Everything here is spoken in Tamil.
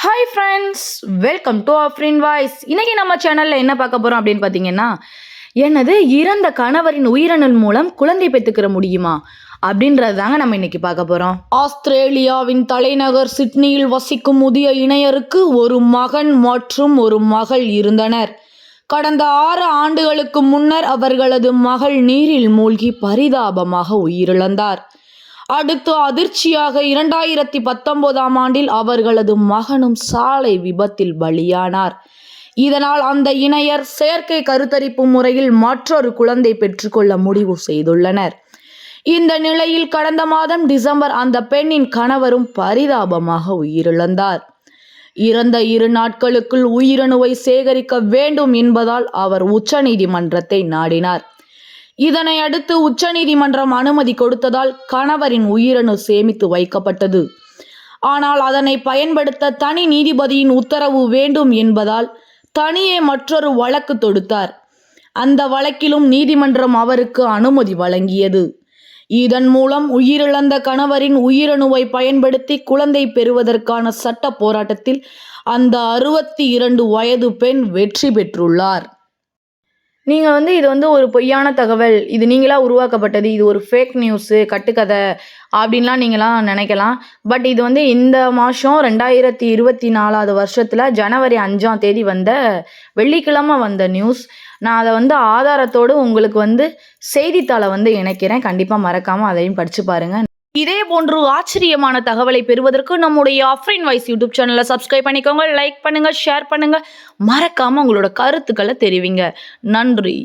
Hi friends, welcome to Afreen voice. இன்னைக்கு நம்ம சேனலில் என்ன பார்க்க போகிறோம் அப்படின்னு பார்த்தீங்கன்னா, என்னது இறந்த கணவரின் உயிரினல் மூலம் குழந்தை பெற்றுக்கிற முடியுமா அப்படின்றது தாங்க நம்ம இன்னைக்கு பார்க்க போகிறோம். ஆஸ்திரேலியாவின் தலைநகர் சிட்னியில் வசிக்கும் முதிய இணையருக்கு ஒரு மகன் மற்றும் ஒரு மகள் இருந்தனர். கடந்த 6 ஆண்டுகளுக்கு முன்னர் அவர்களது மகள் நீரில் மூழ்கி பரிதாபமாக உயிரிழந்தார். அடுத்து அதிர்ச்சியாக 2019ஆம் ஆண்டில் அவர்களது மகனும் சாலை விபத்தில் பலியானார். இதனால் அந்த இணையர் செயற்கை கருத்தரிப்பு முறையில் மற்றொரு குழந்தை பெற்றுக்கொள்ள முடிவு செய்துள்ளனர். இந்த நிலையில் கடந்த மாதம் டிசம்பர் அந்த பெண்ணின் கணவரும் பரிதாபமாக உயிரிழந்தார். இறந்த 2 நாட்களுக்குள் உயிரணுவை சேகரிக்க வேண்டும் என்பதால் அவர் உச்சநீதிமன்றத்தை நாடினார். இதனை அடுத்து உச்சநீதிமன்றம் அனுமதி கொடுத்ததால் கணவரின் உயிரணு சேமித்து வைக்கப்பட்டது. ஆனால் அதனை பயன்படுத்த தனி நீதிபதியின் உத்தரவு வேண்டும் என்பதால் தனியே மற்றொரு வழக்கு தொடுத்தார். அந்த வழக்கிலும் நீதிமன்றம் அவருக்கு அனுமதி வழங்கியது. இதன் மூலம் உயிரிழந்த கணவரின் உயிரணுவை பயன்படுத்தி குழந்தை பெறுவதற்கான சட்ட போராட்டத்தில் அந்த 62 வயது பெண் வெற்றி பெற்றுள்ளார். நீங்கள் இது ஒரு பொய்யான தகவல், இது நீங்களாக உருவாக்கப்பட்டது, இது ஒரு ஃபேக் நியூஸு, கட்டுக்கதை அப்படின்லாம் நீங்களாம் நினைக்கலாம். பட் இது இந்த மாதம் 2024 வருஷத்தில் ஜனவரி 5ஆம் தேதி வந்த வெள்ளிக்கிழமை வந்த நியூஸ். நான் அதை ஆதாரத்தோடு உங்களுக்கு செய்தித்தாளை இணைக்கிறேன். கண்டிப்பாக மறக்காமல் அதையும் படித்து பாருங்கள். இதே போன்று ஆச்சரியமான தகவலை பெறுவதற்கு நம்முடைய ஆஃப்ரின் வாய்ஸ் யூடியூப் சேனலை சப்ஸ்கிரைப் பண்ணிக்கோங்க, லைக் பண்ணுங்கள், ஷேர் பண்ணுங்கள், மறக்காமல் உங்களோட கருத்துக்களை தெரிவிங்க. நன்றி.